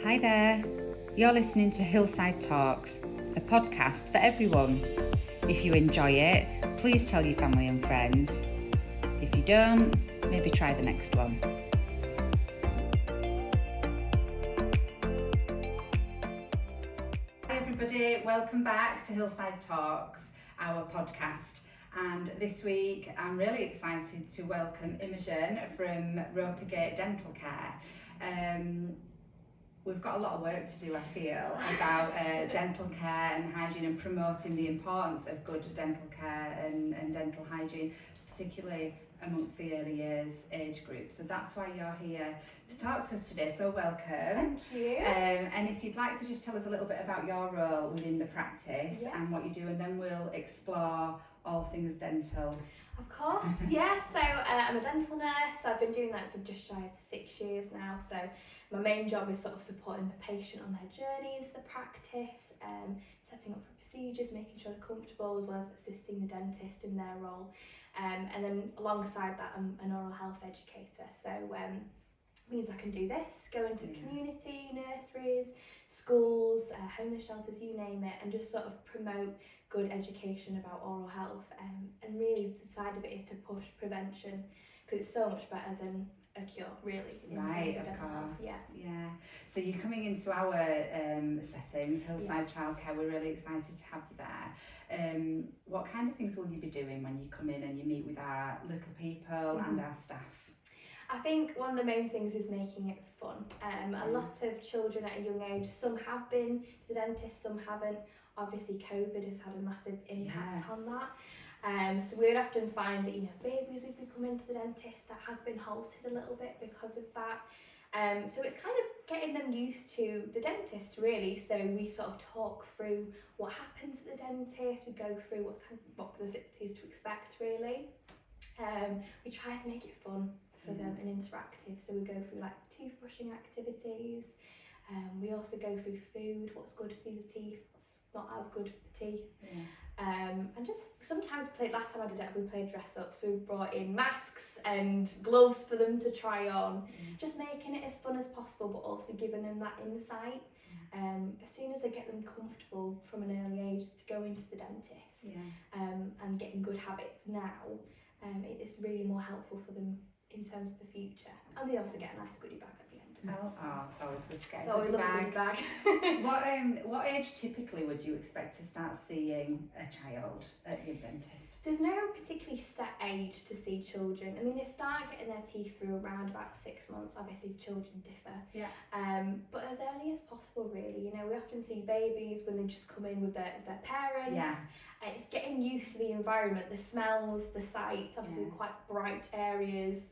Hi there, you're listening to Hillside Talks, a podcast for everyone. If you enjoy it, please tell your family and friends. If you don't, maybe try the next one. Hi everybody, welcome back to Hillside Talks, our podcast. And this week I'm really excited to welcome Imogen from Ropergate Dental Care. We've got a lot of work to do, I feel, about dental care and hygiene and promoting the importance of good dental care and dental hygiene, particularly amongst the early years age group. So that's why you're here to talk to us today. So welcome. Thank you. And if you'd like to just tell us a little bit about your role within the practice and what you do, and then we'll explore all things dental. Of course, yeah. So I'm a dental nurse. I've been doing that for just shy of 6 years now. So my main job is sort of supporting the patient on their journey into the practice, setting up for procedures, making sure they're comfortable, as well as assisting the dentist in their role. And then alongside that, I'm an oral health educator. So means I can do this, go into community, nurseries, schools, homeless shelters, you name it, and just sort of promote good education about oral health. And really the side of it is to push prevention, because it's so much better than a cure, really. Right, of course. Yeah. So you're coming into our settings, Hillside Childcare. We're really excited to have you there. What kind of things will you be doing when you come in and you meet with our little people and our staff? I think one of the main things is making it fun. A lot of children at a young age, some have been to the dentist, some haven't. Obviously COVID has had a massive impact on that. So we would often find that, babies would be coming to the dentist, that has been halted a little bit because of that. So it's kind of getting them used to the dentist, really. So we sort of talk through what happens at the dentist, we go through what is to expect, really. We try to make it fun for them and interactive, so we go through like toothbrushing activities. We also go through food, what's good for the teeth, what's not as good for the teeth. And just sometimes last time I did it, we played dress up, so we brought in masks and gloves for them to try on, just making it as fun as possible, but also giving them that insight. As soon as they get them comfortable from an early age to go into the dentist, and getting good habits now, it's really more helpful for them in terms of the future. And they also get a nice goodie bag at the end of it. It's always good to get a goodie bag. What age typically would you expect to start seeing a child at your dentist? There's no particularly set age to see children. I mean, they start getting their teeth through around about 6 months. Obviously, children differ. But as early as possible, really. We often see babies when they just come in with their parents. And it's getting used to the environment, the smells, the sights, obviously quite bright areas.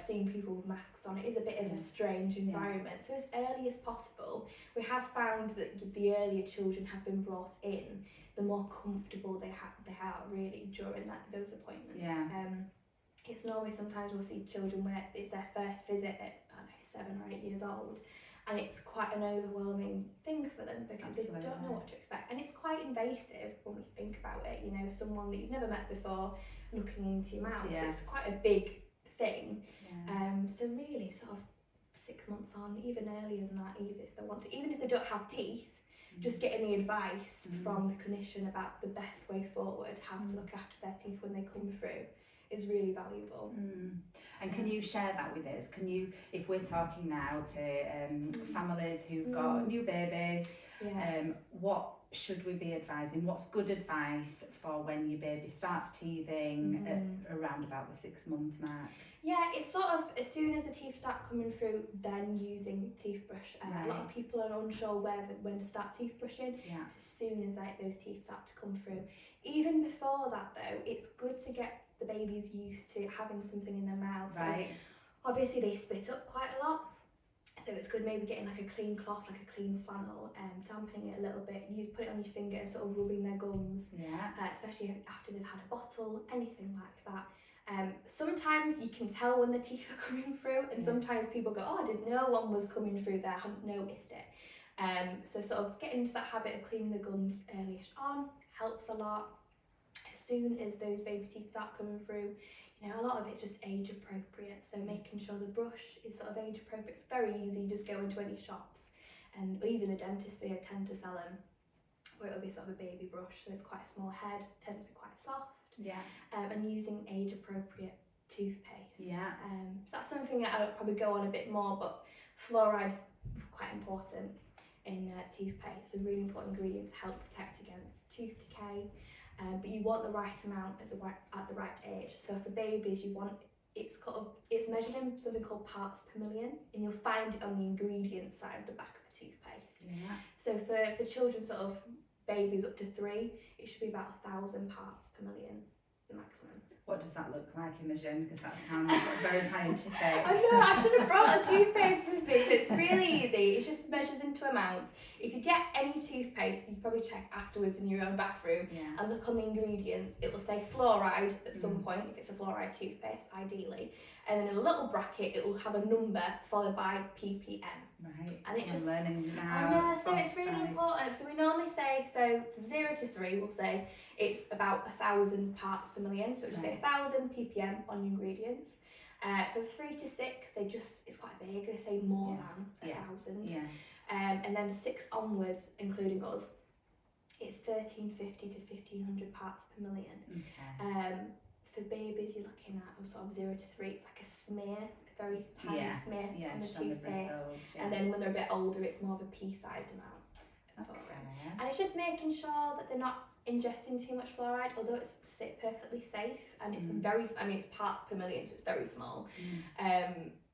Seeing people with masks on, it is a bit of a strange environment. So as early as possible, we have found that the earlier children have been brought in, the more comfortable they are really during those appointments. It's normally sometimes we'll see children where it's their first visit at 7 or 8 years old, and it's quite an overwhelming thing for them because they don't know what to expect, and it's quite invasive when we think about it. Someone that you've never met before looking into your mouth, it's quite a big thing. So really sort of 6 months on, even earlier than that, even if they don't have teeth, just getting the advice from the clinician about the best way forward, how to look after their teeth when they come through, is really valuable. And can you share that with us? Can you, if we're talking now to families who've got new babies, what should we be advising? What's good advice for when your baby starts teething at around about the 6 month mark? It's sort of as soon as the teeth start coming through, then using toothbrush. A lot of people are unsure when to start toothbrushing. As soon as those teeth start to come through. Even before that though, it's good to get the babies used to having something in their mouths. Obviously they spit up quite a lot. So it's good maybe getting like a clean cloth, like a clean flannel, dampening it a little bit. Put it on your finger and sort of rubbing their gums, especially after they've had a bottle, anything like that. Sometimes you can tell when the teeth are coming through, and sometimes people go, I didn't know one was coming through there, I hadn't noticed it. So sort of getting into that habit of cleaning the gums early on helps a lot. As soon as those baby teeth start coming through, a lot of it's just age appropriate, so making sure the brush is sort of age appropriate. It's very easy, just go into any shops and even the dentists, they tend to sell them where it'll be sort of a baby brush, so it's quite a small head, tends to be quite soft. And using age appropriate toothpaste. So that's something that I'll probably go on a bit more, but fluoride is quite important in toothpaste. It's a really important ingredient to help protect against tooth decay. But you want the right amount at the right age. So for babies, you want it's measured in something called parts per million, and you'll find it on the ingredient side of the back of the toothpaste. So for children, sort of babies up to 3, it should be about 1,000 parts per million maximum. What does that look like, Imogen? Because that sounds very scientific. I know, I should have brought a toothpaste with me. So it's really easy. It's just measured into amounts. If you get any toothpaste, you probably check afterwards in your own bathroom and look on the ingredients. It will say fluoride at some point, if it's a fluoride toothpaste, ideally. And then in a little bracket, it will have a number followed by ppm. Right, and so it's just learning now. So it's really important. So we normally say, so from 0 to 3, we'll say it's about 1,000 parts per million. So we'll just say 1,000 ppm on your ingredients. From 3 to 6, it's quite vague. They say more than 1,000. And then 6 onwards, including us, it's 1,350 to 1,500 parts per million. For babies, you're looking at sort of 0 to 3. It's like a smear, a very tiny smear on the toothpaste. And then when they're a bit older, it's more of a pea-sized amount. And it's just making sure that they're not ingesting too much fluoride, although it's perfectly safe, and it's it's parts per million, so it's very small.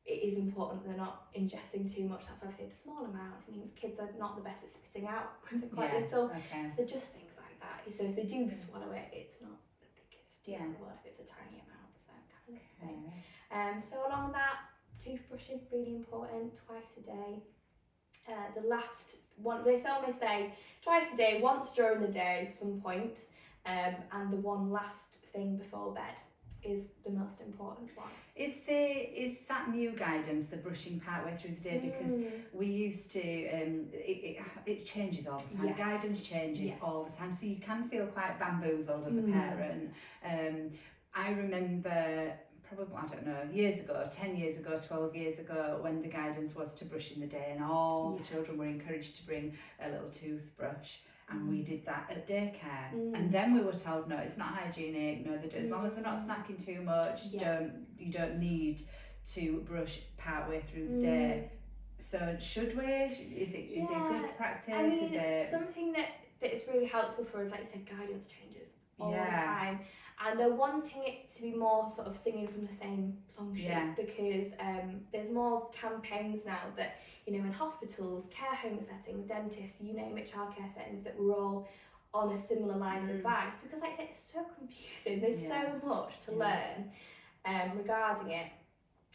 It is important that they're not ingesting too much. That's obviously a small amount. I mean, kids are not the best at spitting out when they're quite little. So just things like that. So if they do swallow it, it's not the biggest deal in the world if it's a tiny amount. So kind of thing. So along that, toothbrushing, really important, twice a day. The last one, they normally say twice a day, once during the day at some point, and the one last thing before bed is the most important one. Is that new guidance, the brushing partway through the day? Because we used to, it changes all the time. Guidance changes all the time, so you can feel quite bamboozled as a parent. I remember probably, I don't know, years ago, 10 years ago, 12 years ago, when the guidance was to brush in the day, and all the children were encouraged to bring a little toothbrush. And we did that at daycare, and then we were told, no, it's not hygienic. No, as long as they're not snacking too much, you don't need to brush partway through the day. So should we? Is it good practice? I mean, it's something that is really helpful for us. Like you said, guidance changes all the time, and they're wanting it to be more sort of singing from the same song sheet because there's more campaigns now that, you know, in hospitals, care home settings, dentists, you name it, childcare settings, that we're all on a similar line of advice, because like it's so confusing. There's so much to learn regarding it.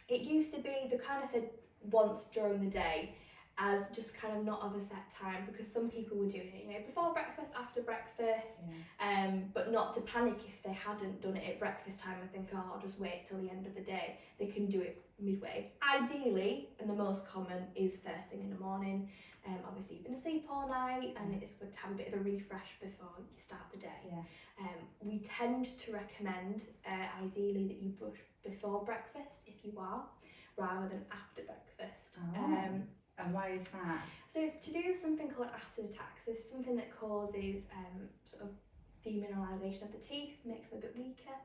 It used to be, they kind of said once during the day as just kind of not of a set time, because some people were doing it, you know, before breakfast, after breakfast, but not to panic if they hadn't done it at breakfast time and think, oh, I'll just wait till the end of the day. They can do it midway. Ideally, and the most common, is first thing in the morning. Obviously you've been asleep all night, and it's good to have a bit of a refresh before you start the day. We tend to recommend ideally that you brush before breakfast if you are, rather than after breakfast. And why is that? So it's to do with something called acid attacks. It's something that causes sort of demineralisation of the teeth, makes them a bit weaker,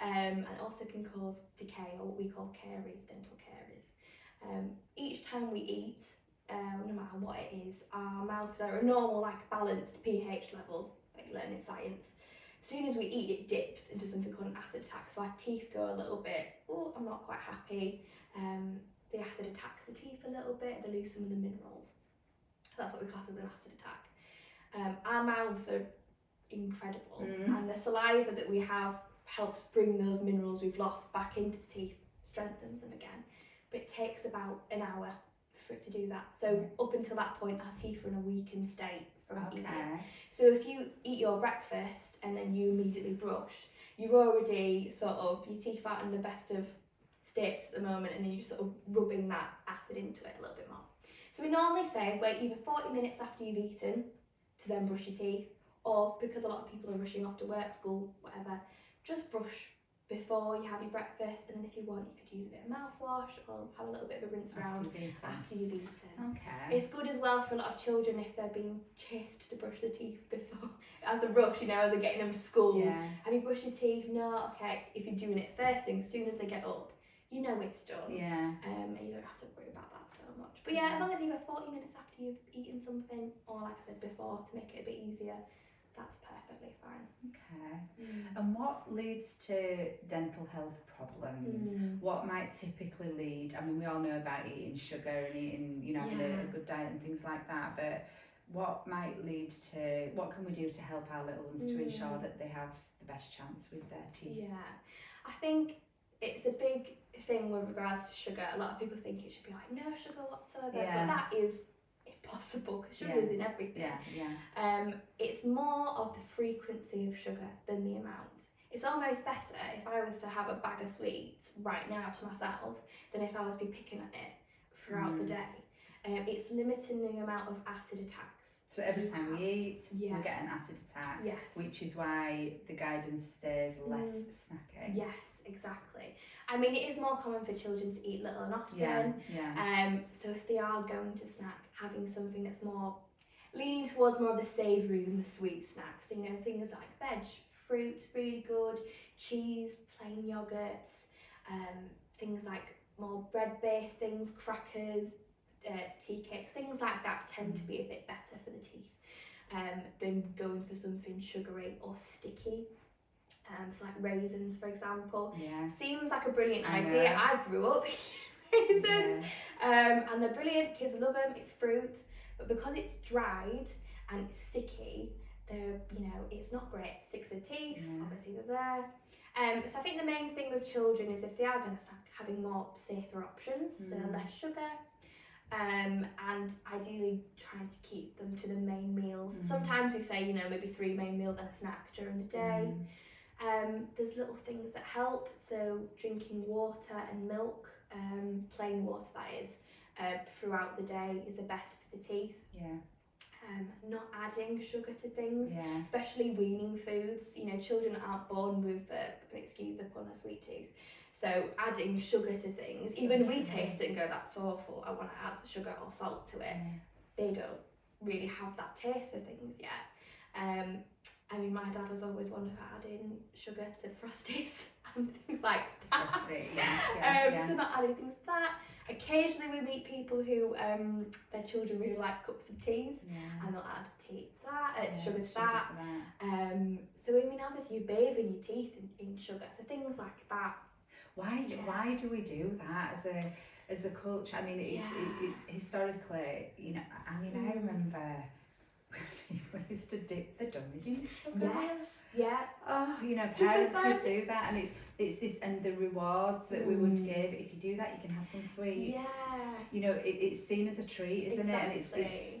and also can cause decay, or what we call caries, dental caries. Each time we eat, no matter what it is, our mouths are a normal, like balanced pH level, like you learn in science. As soon as we eat, it dips into something called an acid attack. So our teeth go a little bit, oh, I'm not quite happy. The acid attacks the teeth a little bit, they lose some of the minerals. That's what we class as an acid attack. Our mouths are incredible, and the saliva that we have helps bring those minerals we've lost back into the teeth, strengthens them again. But it takes about an hour for it to do that. So up until that point, our teeth are in a weakened state from eating. So if you eat your breakfast and then you immediately brush, you're already your teeth aren't in the best of states at the moment, and then you're sort of rubbing that acid into it a little bit more. So we normally say wait either 40 minutes after you've eaten to then brush your teeth, or because a lot of people are rushing off to work, school, whatever, just brush before you have your breakfast, and then if you want, you could use a bit of mouthwash or have a little bit of a rinse around after you've eaten. Okay. It's good as well for a lot of children if they're being chased to brush their teeth before. As a rush, you know, they're getting them to school. Yeah. Have you brushed your teeth? No. Okay. If you're doing it first thing, as soon as they get up, you know it's done. Yeah. And you don't have to worry about that so much. But yeah, as long as you have 40 minutes after you've eaten something, or like I said before, to make it a bit easier, that's perfectly fine. Okay. And what leads to dental health problems? What might typically lead? I mean, we all know about eating sugar and eating, you know, having a good diet and things like that, but what might lead to, what can we do to help our little ones to ensure that they have the best chance with their teeth? Yeah, I think it's a big thing with regards to sugar. A lot of people think it should be like no sugar whatsoever, but that is impossible because sugar is in everything. It's more of the frequency of sugar than the amount. It's almost better if I was to have a bag of sweets right now to myself than if I was to be picking at it throughout the day. It's limiting the amount of acid attacks. So every time we eat, we get an acid attack, which is why the guidance stays less snacking. Yes, exactly. I mean, it is more common for children to eat little and often. So if they are going to snack, having something that's more leaning towards more of the savoury than the sweet snacks. So, you know, things like veg, fruit, really good, cheese, plain yogurts, things like more bread-based things, crackers, tea cakes, things like that tend to be a bit better for the teeth than going for something sugary or sticky. So like raisins, for example. Seems like a brilliant idea. I grew up eating raisins, and they're brilliant. Kids love them. It's fruit, but because it's dried and it's sticky, they're, you know, it's not great. It sticks to the teeth. Obviously they're there. So I think the main thing with children is if they are going to start having more safer options, so less sugar. And ideally trying to keep them to the main meals. Sometimes we say, you know, maybe 3 main meals and a snack during the day. There's little things that help, so drinking water and milk, plain water that is, throughout the day is the best for the teeth. Not adding sugar to things, especially weaning foods. You know, children aren't born with, excuse the pun, a sweet tooth. So adding sugar to things, even we taste it and go, that's awful, I want to add sugar or salt to it. They don't really have that taste of things yet. I mean, my dad was always one for adding sugar to Frosties and things like that. So not adding things to that. Occasionally we meet people who their children really like cups of teas, and they'll add tea to that, sugar to that. So I mean, obviously you bathe in your teeth in sugar, so things like that. Why do we do that as a culture? I mean, it's historically, you know. I mean, I remember when people used to dip the dummies in sugar. Oh, you know, parents would do that, and it's this, and the rewards that we would give if you do that, you can have some sweets. You know, it's seen as a treat, isn't it? And it's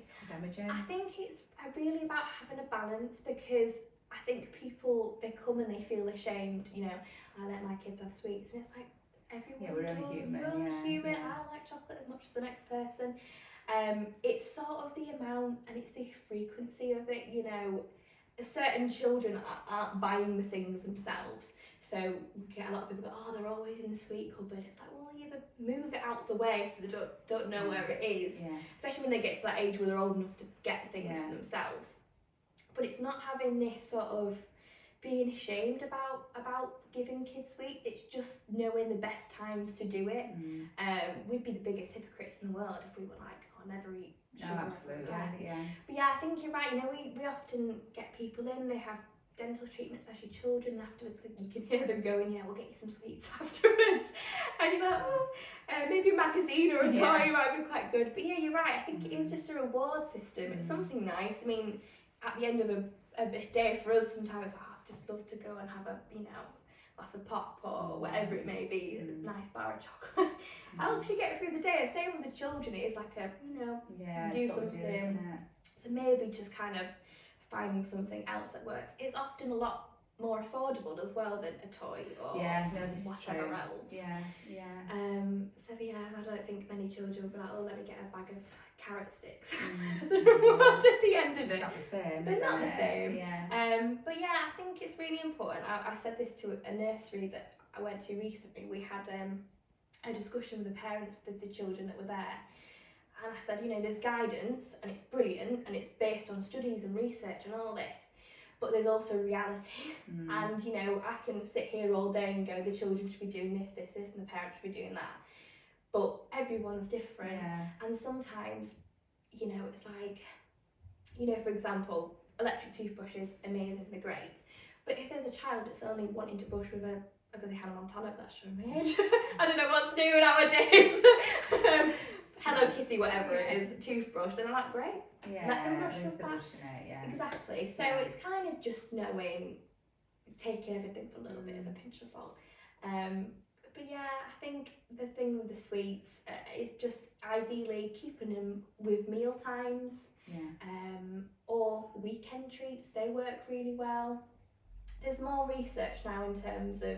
so damaging. I think it's really about having a balance, because I think people, they come and they feel ashamed, you know, I let my kids have sweets, and it's like, everyone we're only human. We're only human. I like chocolate as much as the next person. It's sort of the amount and it's the frequency of it, you know. Certain children aren't buying the things themselves, so we get a lot of people go, oh, they're always in the sweet cupboard. It's like, well, you move it out the way so they don't know where it is, especially when they get to that age where they're old enough to get things for themselves. But it's not having this sort of being ashamed about giving kids sweets. It's just knowing the best times to do it. We'd be the biggest hypocrites in the world if we were like, oh, never eat sugar. Absolutely, But yeah, I think you're right. You know, we often get people in, they have dental treatment, especially children, and afterwards you can hear them going, you know, we'll get you some sweets afterwards. And you're like, oh, maybe a magazine or a toy might be quite good. But yeah, you're right. I think it is just a reward system. It's something nice. I mean, at the end of a day for us, sometimes I'd just love to go and have a, you know, glass of pop or whatever it may be, a nice bar of chocolate. Helps you get through the day. Same with the children, it is like a, you know, do something. So maybe just kind of finding something else that works. It's often a lot more affordable as well than a toy or whatever else. So yeah, I don't think many children would be like, oh, let me get a bag of carrot sticks as a reward at the end of it. Not the same. They're not the same. But yeah, I think it's really important. I said this to a nursery that I went to recently, we had a discussion with the parents of the children that were there. And I said, you know, there's guidance and it's brilliant and it's based on studies and research and all this, but there's also reality. And, you know, I can sit here all day and go, the children should be doing this, and the parents should be doing that. But everyone's different. Yeah. And sometimes, you know, it's like, you know, for example, electric toothbrushes, amazing, they're great. But if there's a child that's only wanting to brush with I've got the Hannah Montana, if that's showing my age. I don't know what's new nowadays. Hello Kitty, whatever it is, toothbrush, then I'm like, great. Yeah, Let them brush there's with the that. brush in it, yeah. Exactly. So it's kind of just knowing, taking everything with a little bit of a pinch of salt. But yeah, I think the thing with the sweets is just ideally keeping them with meal times, or weekend treats. They work really well. There's more research now in terms of,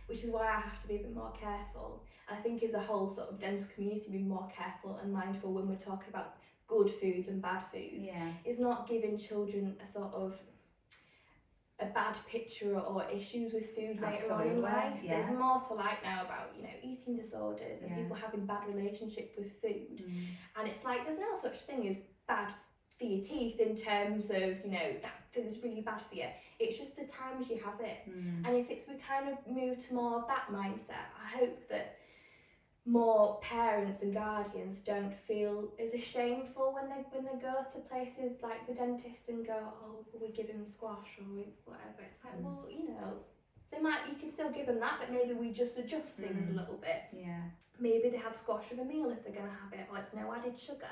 which is why I have to be a bit more careful. And I think as a whole sort of dental community, be more careful and mindful when we're talking about good foods and bad foods. It's not giving children a sort of a bad picture or issues with food later on in life. There's more to like now about, you know, eating disorders and people having bad relationship with food. And it's like, there's no such thing as bad for your teeth in terms of, you know, that food's really bad for you. It's just the times you have it. And if we kind of move to more of that mindset, I hope that more parents and guardians don't feel as ashameful when they go to places like the dentist and go, oh, we give him squash or whatever. It's like, well, you know, you can still give them that, but maybe we just adjust things a little bit. Maybe they have squash with a meal if they're going to have it, or it's no added sugar.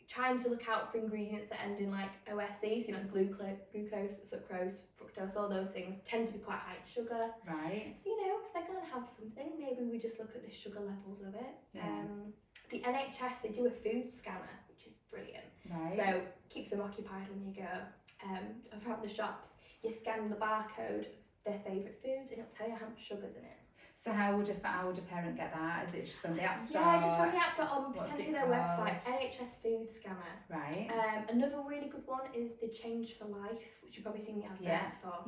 Trying to look out for ingredients that end in like OSE, so like glucose, sucrose, fructose, all those things tend to be quite high in sugar. So, you know, if they're going to have something, maybe we just look at the sugar levels of it. The NHS, they do a food scanner, which is brilliant. So keeps them occupied when you go around the shops. You scan the barcode, their favourite foods, and it'll tell you how much sugar's in it. So how would a parent get that? Is it just from the App Store? Yeah, just from the App Store, on potentially their website, NHS Food Scanner. Another really good one is the Change for Life, which you've probably seen the adverts for.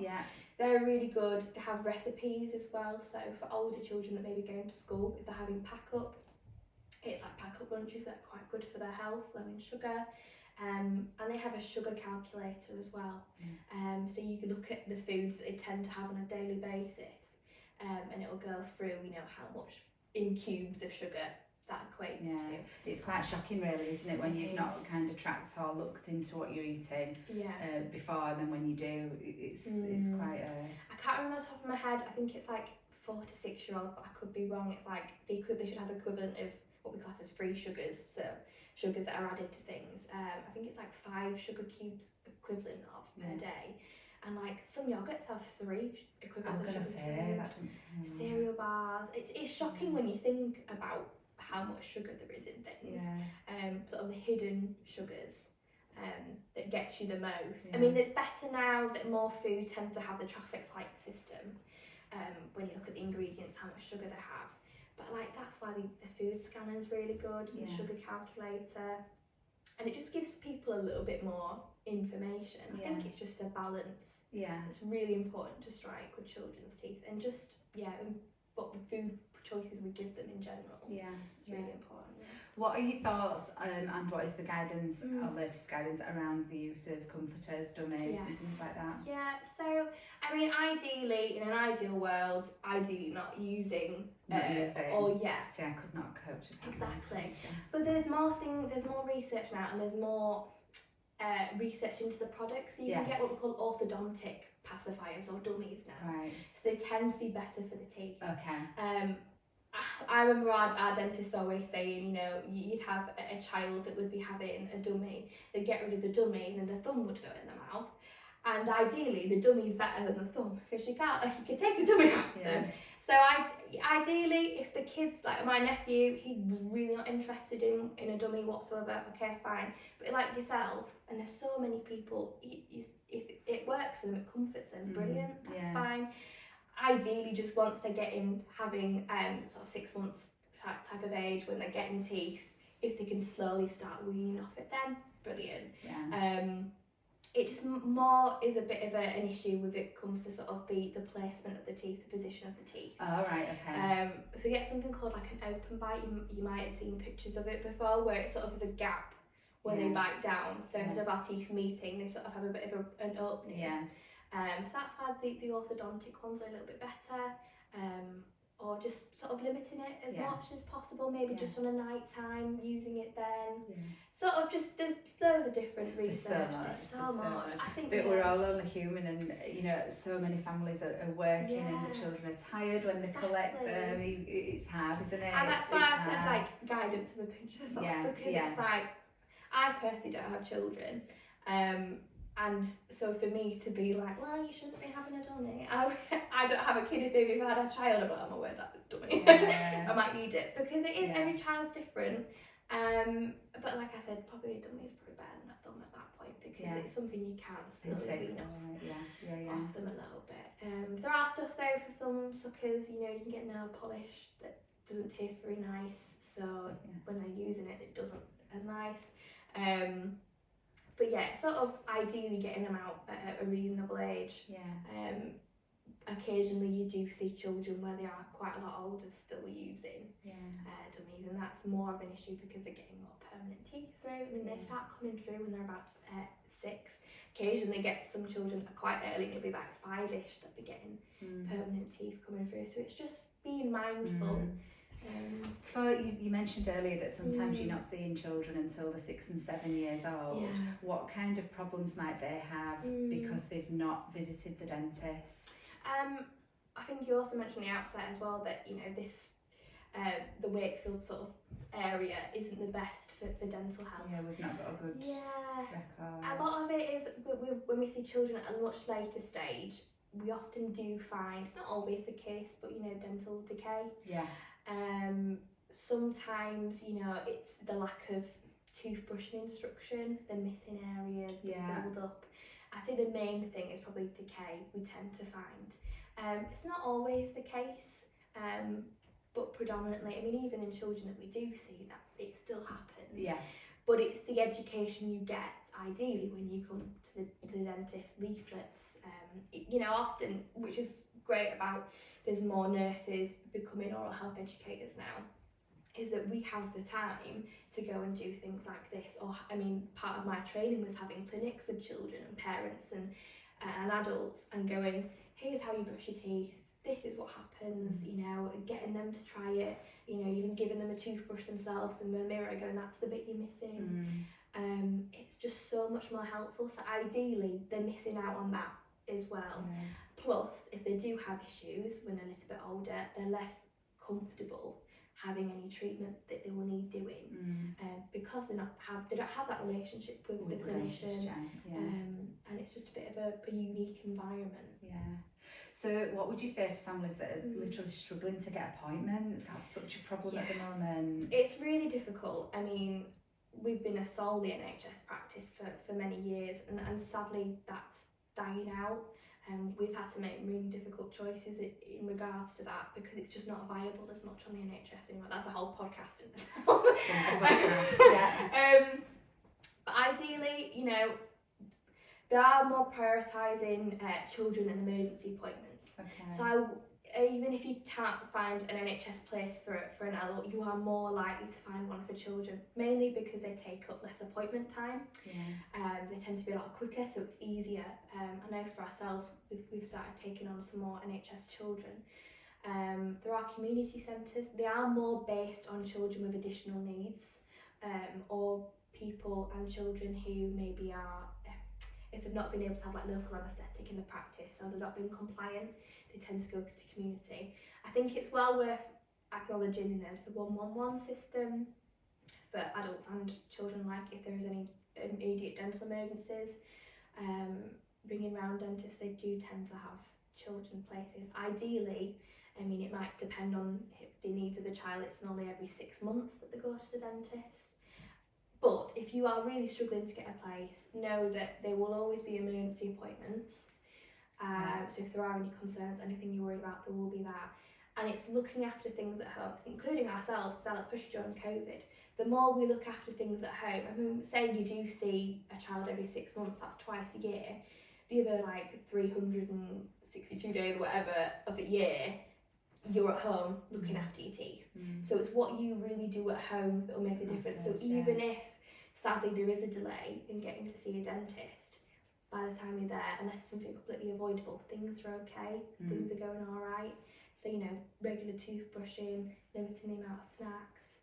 They're really good. They have recipes as well, so for older children that may be going to school, if they're having pack-up, it's like pack-up lunches that are quite good for their health, low in sugar. And they have a sugar calculator as well. So you can look at the foods that they tend to have on a daily basis. And it will go through, you know, how much in cubes of sugar that equates to. It's quite shocking really, isn't it, when you've not kind of tracked or looked into what you're eating before, and then when you do, it's quite I can't remember off the top of my head, I think it's like 4 to 6 year olds, but I could be wrong. It's like they should have the equivalent of what we class as free sugars, so sugars that are added to things. I think it's like 5 sugar cubes equivalent of per day. And like some yogurts have 3 equivalent of sugar cubes. Cereal bars. It's shocking when you think about how much sugar there is in things. Sort of the hidden sugars that get you the most. I mean, it's better now that more food tend to have the traffic light system. When you look at the ingredients, how much sugar they have. But like that's why the food scanner is really good, and the sugar calculator. And it just gives people a little bit more information. I think it's just a balance. It's really important to strike with children's teeth, and just what food choices we give them in general. It's really important. What are your thoughts and what is the guidance or latest guidance around the use of comforters, dummies and things like that? So I mean, ideally, in an ideal world, ideally not using See, I could not cope with that. Exactly. But there's more research now, and there's more research into the products. So you can get what we call orthodontic pacifiers or dummies now. So they tend to be better for the teeth. I remember our dentist always saying, you know, you'd have a child that would be having a dummy, they'd get rid of the dummy and then the thumb would go in the mouth. And ideally, the dummy's better than the thumb, because you can take the dummy off them. So ideally, if the kids, like my nephew, he was really not interested in a dummy whatsoever, okay, fine. But like yourself, and there's so many people, if it works for them, it comforts them, brilliant, that's fine. Ideally, just once they get in having sort of 6 months type of age, when they're getting teeth, if they can slowly start weaning off it, then brilliant. it just more is a bit of an issue when it comes to sort of the placement of the teeth, the position of the teeth. Oh, right, okay. If we get something called like an open bite, you might have seen pictures of it before, where it sort of is a gap when they bite down. So instead of our teeth meeting, they sort of have a bit of an opening. Yeah. So that's why the orthodontic ones are a little bit better. Or just sort of limiting it as much as possible, maybe just on a night time, using it then. Sort of just, there's loads of different research. There's so much. I think, but we're all only human, and so many families are working and the children are tired when they collect them. It's hard, isn't it? And that's why I said like guidance of a pinch of salt, because it's like, I personally don't have children. And so for me to be like, well, you shouldn't be having a dummy. I don't have a kid. If we've had a child, I'm like, I'm aware that dummy. I might need it, because it is, every child's different. But like I said, probably a dummy is probably better than a thumb at that point, because it's something you can slowly wean off them a little bit. There are stuff though for thumb suckers, you can get nail polish that doesn't taste very nice, so when they're using it, it doesn't as nice. But yeah, sort of ideally getting them out at a reasonable age. Occasionally you do see children where they are quite a lot older still using dummies, and that's more of an issue because they're getting more permanent teeth through. I mean, they start coming through when they're about 6. Occasionally get some children quite early, and it'll be about 5-ish that be getting permanent teeth coming through. So it's just being mindful. So you mentioned earlier that sometimes you're not seeing children until they're 6 and 7 years old. What kind of problems might they have because they've not visited the dentist? I think you also mentioned at the outset as well that this the Wakefield sort of area isn't the best for dental health. We've not got a good record. A lot of it is when we see children at a much later stage, we often do find, it's not always the case, but dental decay. Sometimes it's the lack of toothbrushing instruction, the missing areas, the build up. I say the main thing is probably decay. We tend to find it's not always the case, but predominantly, I mean, even in children that we do see, that it still happens. But it's the education you get ideally when you come to the dentist, leaflets, often, which is great about there's more nurses becoming oral health educators now, is that we have the time to go and do things like this. Or, I mean, part of my training was having clinics with children and parents and adults, and going, here's how you brush your teeth, this is what happens, getting them to try it, even giving them a toothbrush themselves and a mirror, going, that's the bit you're missing. It's just so much more helpful. So ideally, they're missing out on that as well. Plus, if they do have issues when they're a little bit older, they're less comfortable having any treatment that they will need doing, because they don't have that relationship with the clinician, and it's just a bit of a unique environment. So what would you say to families that are literally struggling to get appointments? That's such a problem at the moment. It's really difficult. I mean, we've been a solely NHS practice for many years, and sadly that's dying out. We've had to make really difficult choices in regards to that, because it's just not viable as much on the NHS anymore. That's a whole podcast in itself. But ideally, they are more prioritising children and emergency appointments. So even if you can't find an NHS place for an adult, you are more likely to find one for children, mainly because they take up less appointment time. They tend to be a lot quicker, so it's easier. I know for ourselves, we've started taking on some more NHS children. There are community centres. They are more based on children with additional needs, or people and children who maybe are, if they've not been able to have like local anaesthetic in the practice, or they've not been compliant, they tend to go to community. I think it's well worth acknowledging there's the 111 system for adults and children, like if there is any immediate dental emergencies, ringing round dentists, they do tend to have children places. Ideally, I mean, it might depend on the needs of the child, it's normally every 6 months that they go to the dentist. But if you are really struggling to get a place, know that there will always be emergency appointments. So if there are any concerns, anything you're worried about, there will be that. and it's looking after things at home, including ourselves, especially during COVID. The more we look after things at home, I mean, say you do see a child every 6 months, that's twice a year. The other like 362 days or whatever of the year, you're at home looking after your teeth. So it's what you really do at home that will make a difference. So even if sadly there is a delay in getting to see a dentist, by the time you're there, unless it's something completely avoidable, things are okay, things are going all right. So, you know, regular toothbrushing, limiting the amount of snacks,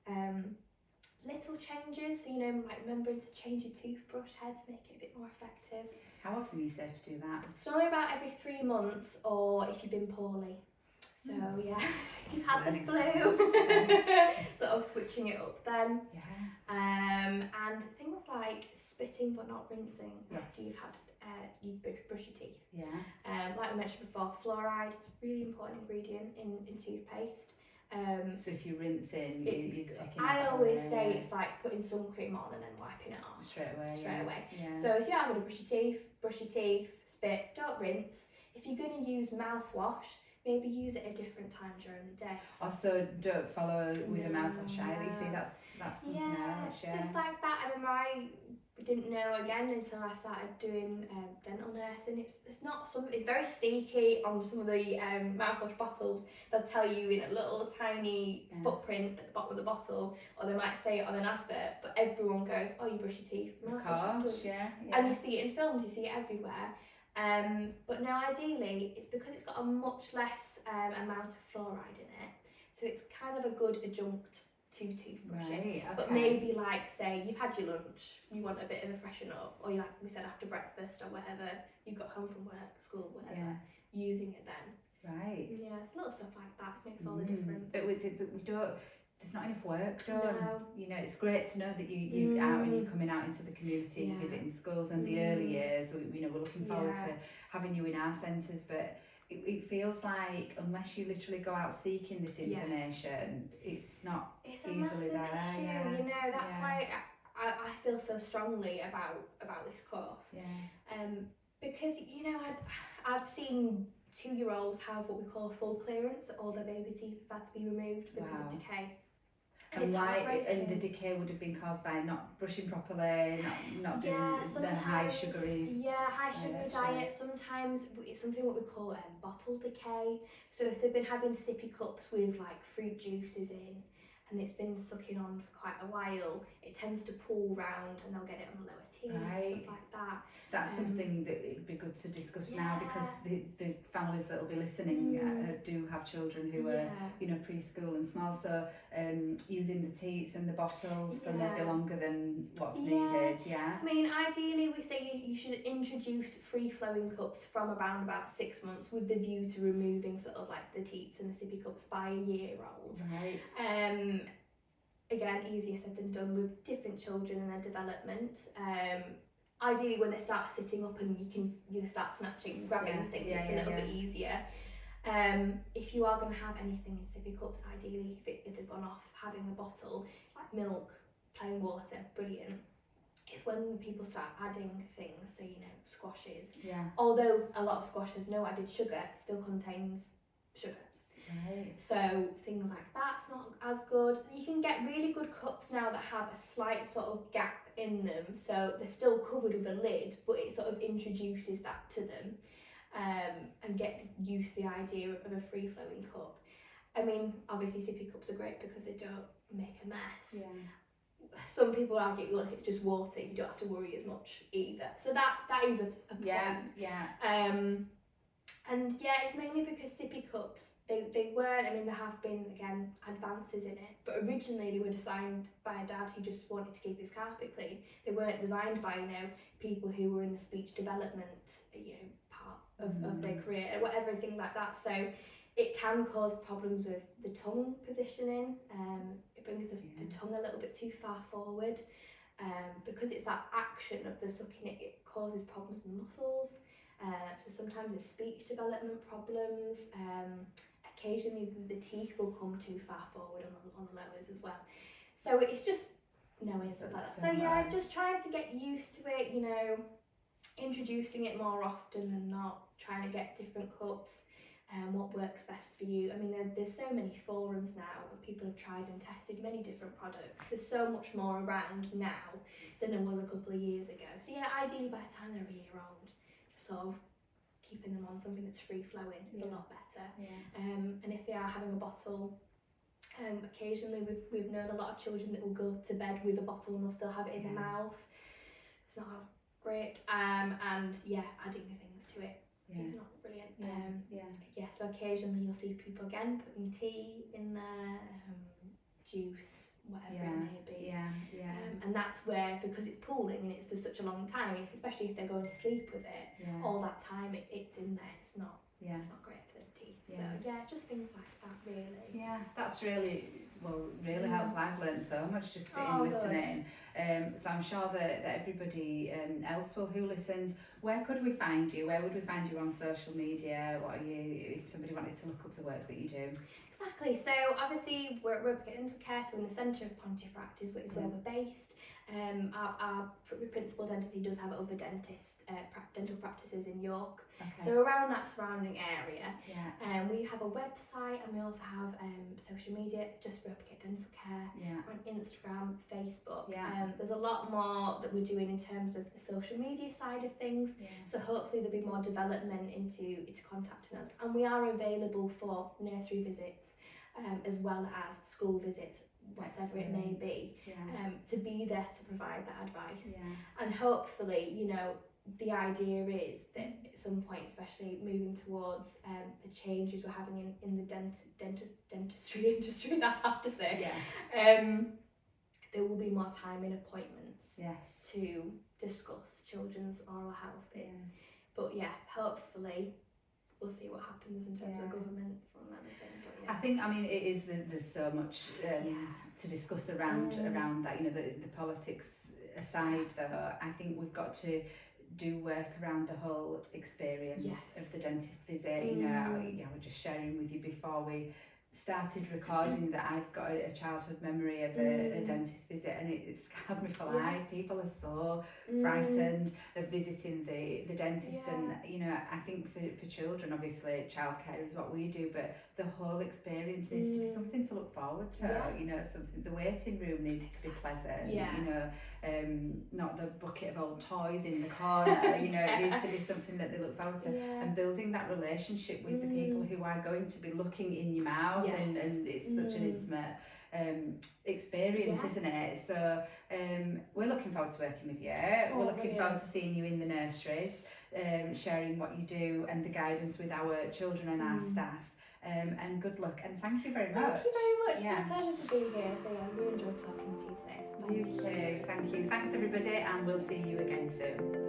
little changes, so, you know, like remembering to change your toothbrush head to make it a bit more effective. How often are you said to do that? It's normally about every 3 months, or if you've been poorly. So yeah, if you've had the flu, sort of switching it up then. And things like spitting but not rinsing after you've had you brush your teeth. Like I mentioned before, fluoride is a really important ingredient in toothpaste. So if you rinse in, you're taking I always say it's like putting sun cream on and then wiping it off straight away. Yeah. So if you are going to brush your teeth, spit, don't rinse. If you're going to use mouthwash, maybe use it at a different time during the day. Also, don't follow with a mouthwash either. You see, that's something else. Stuff like that. I remember I didn't know again until I started doing dental nursing. It's very sneaky on some of the mouthwash bottles. They'll tell you in a little tiny footprint at the bottom of the bottle, or they might say it on an advert. But everyone goes, "Oh, you brush your teeth." Of course, yeah. And you see it in films. You see it everywhere. But now ideally it's because it's got a much less amount of fluoride in it, so it's kind of a good adjunct to toothbrushing. But maybe like say you've had your lunch, you want a bit of a freshen up, or you like we said after breakfast or whatever, you got home from work, school, whatever, using it then. Yeah, it's little stuff like that makes all the difference. But we don't. There's not enough work done. No. You know, it's great to know that you're out and you're coming out into the community and visiting schools and the early years. You know, we're looking forward to having you in our centres, but it feels like unless you literally go out seeking this information, it's not easily there. Issue, you know, that's why I feel so strongly about this course. Because, you know, I've seen 2-year-olds have what we call full clearance. All their baby teeth have had to be removed because of decay. And the decay would have been caused by not brushing properly, not doing the high sugary diet. Sometimes it's something what we call bottle decay. So if they've been having sippy cups with like fruit juices in, and it's been sucking on for quite a while, it tends to pull round and they'll get it on the lower teeth, stuff like that. That's something that it'd be good to discuss now, because the families that will be listening do have children who are, you know, preschool and small, so using the teats and the bottles for maybe longer than what's needed. I mean, ideally we say you should introduce free-flowing cups from around about 6 months with the view to removing sort of like the teats and the sippy cups by a year-old. Again, easier said than done with different children and their development. Ideally when they start sitting up and you can start snatching, grabbing things, it's a little bit easier. If you are going to have anything in sippy cups, ideally if they've gone off having a bottle, like milk, plain water, brilliant. It's when people start adding things, so you know, squashes. Although a lot of squashes, no added sugar, it still contains sugar. So things like that's not as good. You can get really good cups now that have a slight sort of gap in them, so they're still covered with a lid, but it sort of introduces that to them, and get used to the idea of a free-flowing cup. I mean, obviously sippy cups are great because they don't make a mess. Some people argue, well, if it's just water, you don't have to worry as much either. So that is a point. And it's mainly because sippy cups, they weren't, I mean, there have been, again, advances in it, but originally they were designed by a dad who just wanted to keep his carpet clean. They weren't designed by, you know, people who were in the speech development, you know, part of their career, or whatever, thing like that. So it can cause problems with the tongue positioning. It brings the tongue a little bit too far forward. Because it's that action of the sucking, it causes problems in the muscles. So sometimes there's speech development problems. Occasionally the teeth will come too far forward on the lowers as well. So it's just knowing stuff like that. So just trying to get used to it, you know, introducing it more often and not trying to get different cups. what works best for you. I mean, there's so many forums now where people have tried and tested many different products. There's so much more around now than there was a couple of years ago. So yeah, ideally by the time they're a year old, just sort of keeping them on something that's free flowing is a lot better. And if they are having a bottle, occasionally we've known a lot of children that will go to bed with a bottle and they'll still have it in their mouth. It's not as great. And yeah, adding things to it is not brilliant. So occasionally you'll see people again putting tea in there, juice, whatever it may be. And that's where, because it's pooling and it's for such a long time, especially if they're going to sleep with it, all that time it's in there. It's not great for the teeth. So yeah, just things like that really. Yeah, that's really helpful. I've learned so much just sitting listening. So I'm sure that everybody else who listens, where could we find you? Where would we find you on social media? What are you, if somebody wanted to look up the work that you do? Exactly, so obviously we're at Ropergate Dental Care, so in the centre of Pontefract is where we're based. Our principal dentist, he does have other dental practices in York, so around that surrounding area. We have a website and we also have social media. It's just Ropergate Dental Care. We're on Instagram, Facebook. There's a lot more that we're doing in terms of the social media side of things, so hopefully there'll be more development into contacting us, and we are available for nursery visits as well as school visits, whatever it may be, to be there to provide that advice. And hopefully, you know, the idea is that at some point, especially moving towards the changes we're having in the dentistry industry, that's hard to say, there will be more time in appointments to discuss children's oral health. But yeah, hopefully we'll see what happens in terms of governments and everything. But I think, I mean, it is, there's so much to discuss around that, you know, the politics aside though. I think we've got to do work around the whole experience of the dentist visit. You know, I was just sharing with you before we started recording that I've got a childhood memory of a dentist visit, and it scarred me for life. People are so frightened of visiting the dentist, and you know, I think for children, obviously childcare is what we do, but the whole experience needs to be something to look forward to. You know, something, the waiting room needs to be pleasant. You know, not the bucket of old toys in the corner. You know, it needs to be something that they look forward to, and building that relationship with the people who are going to be looking in your mouth. And it's such an intimate experience, isn't it? So we're looking forward to working with you. We're looking forward to seeing you in the nurseries, sharing what you do and the guidance with our children and our staff. And good luck, and thank you very much. Thank you very much. It's been a pleasure to be here. So yeah, I really enjoyed talking to you today. You too. Thank you. Thanks everybody, and we'll see you again soon.